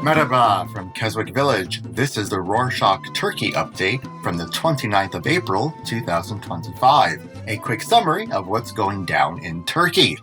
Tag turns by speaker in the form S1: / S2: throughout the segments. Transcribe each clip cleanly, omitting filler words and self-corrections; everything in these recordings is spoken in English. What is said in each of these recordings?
S1: Merhaba from Keswick Village. This is the Rorschach Turkey update from the 29th of April, 2025. A quick summary of what's going down in Turkey.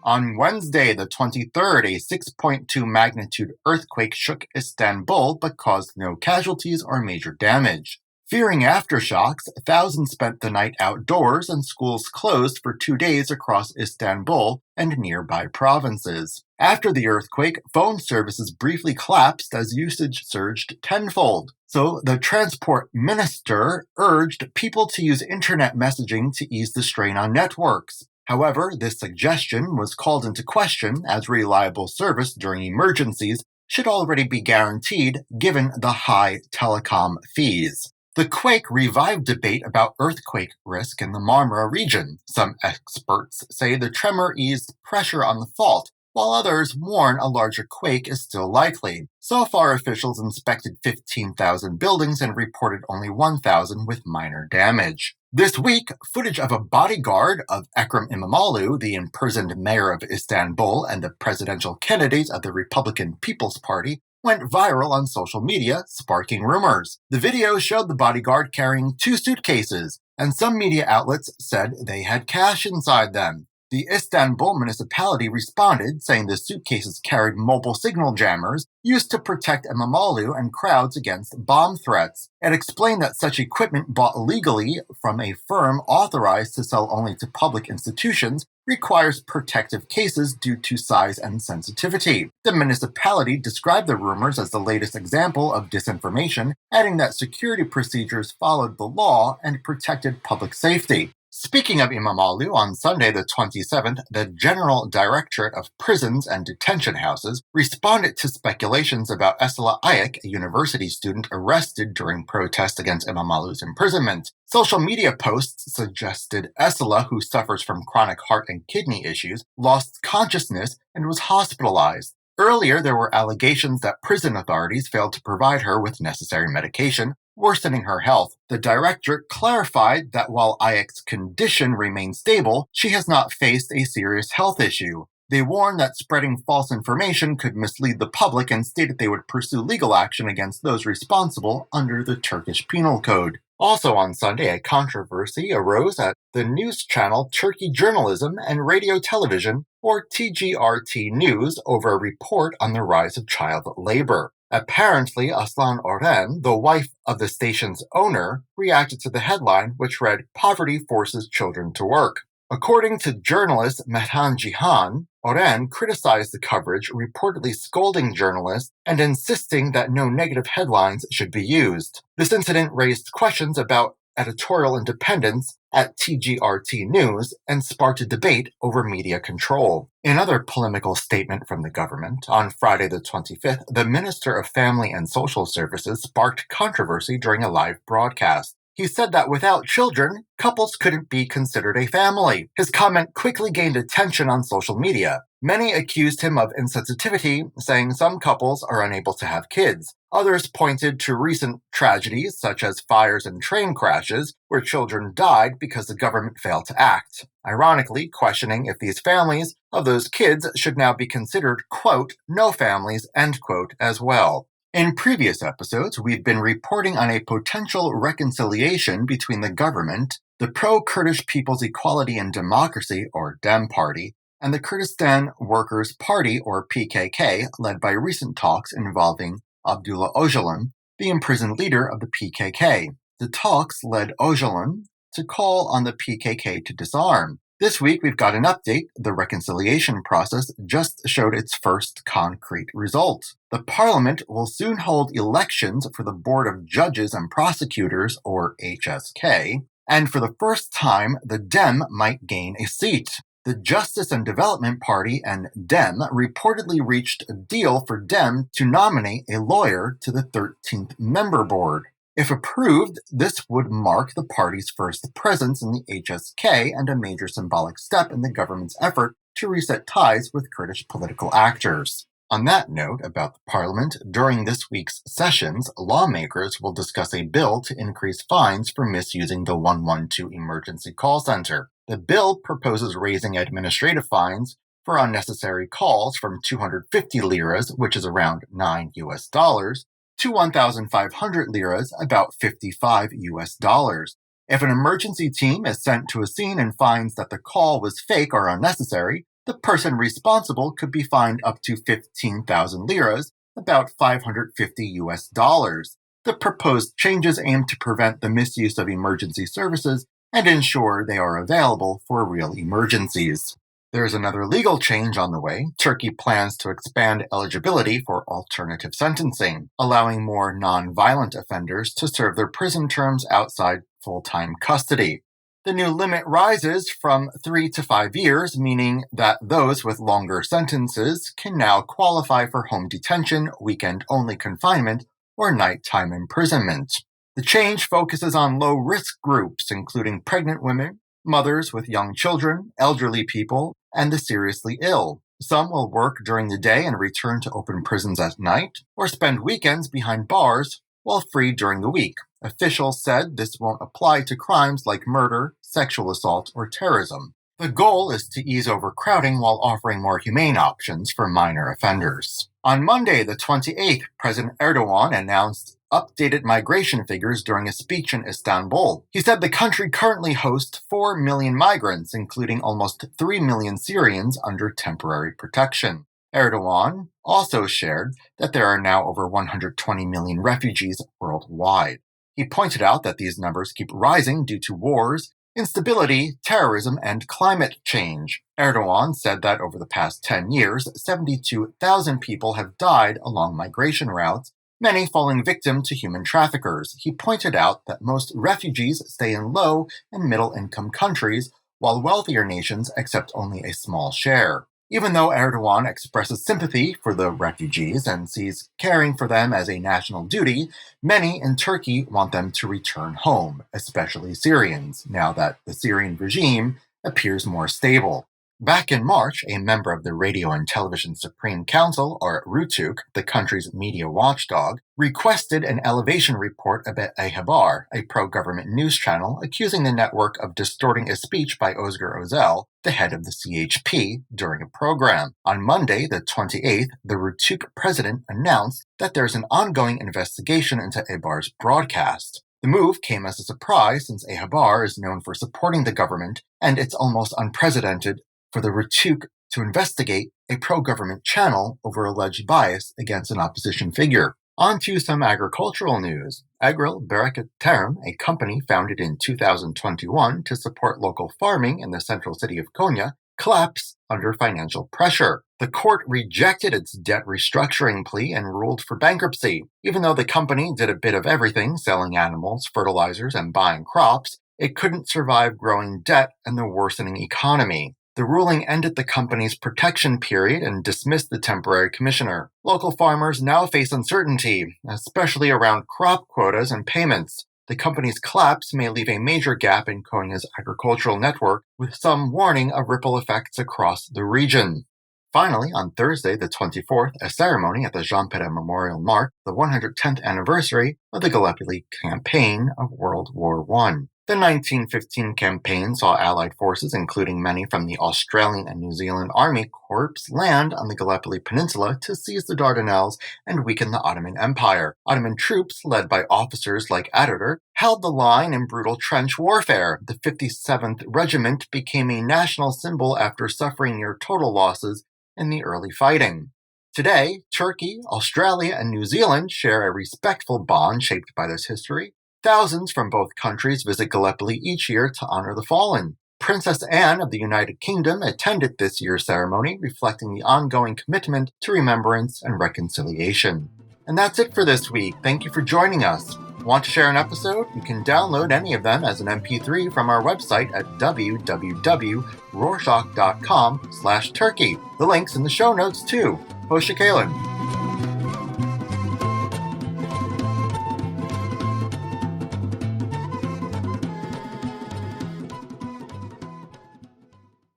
S1: On Wednesday, the 23rd, a 6.2 magnitude earthquake shook Istanbul but caused no casualties or major damage. Fearing aftershocks, thousands spent the night outdoors and schools closed for 2 days across Istanbul and nearby provinces. After the earthquake, phone services briefly collapsed as usage surged tenfold. So the transport minister urged people to use internet messaging to ease the strain on networks. However, this suggestion was called into question as reliable service during emergencies should already be guaranteed given the high telecom fees. The quake revived debate about earthquake risk in the Marmara region. Some experts say the tremor eased pressure on the fault, while others warn a larger quake is still likely. So far, officials inspected 15,000 buildings and reported only 1,000 with minor damage. This week, footage of a bodyguard of Ekrem İmamoğlu, the imprisoned mayor of Istanbul and the presidential candidate of the Republican People's Party, went viral on social media, sparking rumors. The video showed the bodyguard carrying 2 suitcases, and some media outlets said they had cash inside them. The Istanbul municipality responded, saying the suitcases carried mobile signal jammers used to protect İmamoğlu and crowds against bomb threats. It explained that such equipment bought legally from a firm authorized to sell only to public institutions requires protective cases due to size and sensitivity. The municipality described the rumors as the latest example of disinformation, adding that security procedures followed the law and protected public safety. Speaking of İmamoğlu, on Sunday the 27th, the General Directorate of Prisons and Detention Houses responded to speculations about Esila Ayık, a university student arrested during protests against İmamoğlu's imprisonment. Social media posts suggested Esila, who suffers from chronic heart and kidney issues, lost consciousness and was hospitalized. Earlier, there were allegations that prison authorities failed to provide her with necessary medication, worsening her health. The directorate clarified that while Ayık's condition remains stable, she has not faced a serious health issue. They warned that spreading false information could mislead the public and stated they would pursue legal action against those responsible under the Turkish Penal Code. Also on Sunday, a controversy arose at the news channel Turkey Journalism and Radio Television, or TGRT News, over a report on the rise of child labor. Apparently, Aslan Oren, the wife of the station's owner, reacted to the headline, which read, "Poverty forces children to work." According to journalist Mehran Cihan, Oren criticized the coverage, reportedly scolding journalists and insisting that no negative headlines should be used. This incident raised questions about editorial independence at TGRT News and sparked a debate over media control. In another polemical statement from the government, on Friday the 25th, the Minister of Family and Social Services sparked controversy during a live broadcast. He said that without children, couples couldn't be considered a family. His comment quickly gained attention on social media. Many accused him of insensitivity, saying some couples are unable to have kids. Others pointed to recent tragedies, such as fires and train crashes, where children died because the government failed to act, ironically questioning if these families of those kids should now be considered, quote, no families, end quote, as well. In previous episodes, we've been reporting on a potential reconciliation between the government, the Pro-Kurdish People's Equality and Democracy, or DEM Party, and the Kurdistan Workers' Party, or PKK, led by recent talks involving Abdullah Öcalan, the imprisoned leader of the PKK. The talks led Öcalan to call on the PKK to disarm. This week, we've got an update. The reconciliation process just showed its first concrete result. The parliament will soon hold elections for the Board of Judges and Prosecutors, or HSK, and for the first time, the DEM might gain a seat. The Justice and Development Party and DEM reportedly reached a deal for DEM to nominate a lawyer to the 13th member board. If approved, this would mark the party's first presence in the HSK and a major symbolic step in the government's effort to reset ties with Kurdish political actors. On that note about the Parliament, during this week's sessions, lawmakers will discuss a bill to increase fines for misusing the 112 emergency call center. The bill proposes raising administrative fines for unnecessary calls from 250 liras, which is around $9, to 1,500 liras, about $55. If an emergency team is sent to a scene and finds that the call was fake or unnecessary, the person responsible could be fined up to 15,000 liras, about $550. The proposed changes aim to prevent the misuse of emergency services and ensure they are available for real emergencies. There's another legal change on the way. Turkey plans to expand eligibility for alternative sentencing, allowing more non-violent offenders to serve their prison terms outside full-time custody. The new limit rises from 3 to 5 years, meaning that those with longer sentences can now qualify for home detention, weekend-only confinement, or nighttime imprisonment. The change focuses on low-risk groups, including pregnant women, mothers with young children, elderly people, and the seriously ill. Some will work during the day and return to open prisons at night, or spend weekends behind bars while free during the week. Officials said this won't apply to crimes like murder, sexual assault, or terrorism. The goal is to ease overcrowding while offering more humane options for minor offenders. On Monday, the 28th, President Erdogan announced updated migration figures during a speech in Istanbul. He said the country currently hosts 4 million migrants, including almost 3 million Syrians under temporary protection. Erdogan also shared that there are now over 120 million refugees worldwide. He pointed out that these numbers keep rising due to wars, instability, terrorism, and climate change. Erdogan said that over the past 10 years, 72,000 people have died along migration routes, many falling victim to human traffickers. He pointed out that most refugees stay in low and middle-income countries, while wealthier nations accept only a small share. Even though Erdogan expresses sympathy for the refugees and sees caring for them as a national duty, many in Turkey want them to return home, especially Syrians, now that the Syrian regime appears more stable. Back in March, a member of the Radio and Television Supreme Council, or RTÜK, the country's media watchdog, requested an elevation report about Haber, a pro-government news channel, accusing the network of distorting a speech by Özgür Özel, the head of the CHP, during a program. On Monday, the 28th, the RTÜK president announced that there's an ongoing investigation into Haber's broadcast. The move came as a surprise since Haber is known for supporting the government, and it's almost unprecedented for the RTÜK to investigate a pro-government channel over alleged bias against an opposition figure. On to some agricultural news. Agril Bereket Tarım, a company founded in 2021 to support local farming in the central city of Konya, collapsed under financial pressure. The court rejected its debt restructuring plea and ruled for bankruptcy. Even though the company did a bit of everything, selling animals, fertilizers, and buying crops, it couldn't survive growing debt and the worsening economy. The ruling ended the company's protection period and dismissed the temporary commissioner. Local farmers now face uncertainty, especially around crop quotas and payments. The company's collapse may leave a major gap in Konya's agricultural network, with some warning of ripple effects across the region. Finally, on Thursday, the 24th, a ceremony at the Jean-Pere Memorial marked the 110th anniversary of the Gallipoli Campaign of World War I. The 1915 campaign saw Allied forces, including many from the Australian and New Zealand Army Corps, land on the Gallipoli Peninsula to seize the Dardanelles and weaken the Ottoman Empire. Ottoman troops, led by officers like Ataturk, held the line in brutal trench warfare. The 57th Regiment became a national symbol after suffering near total losses in the early fighting. Today, Turkey, Australia, and New Zealand share a respectful bond shaped by this history. Thousands from both countries visit Gallipoli each year to honor the fallen. Princess Anne of the United Kingdom attended this year's ceremony, reflecting the ongoing commitment to remembrance and reconciliation. And that's it for this week. Thank you for joining us. Want to share an episode? You can download any of them as an MP3 from our website at www.rorschach.com/Turkey. The link's in the show notes too. Hoşça kalın.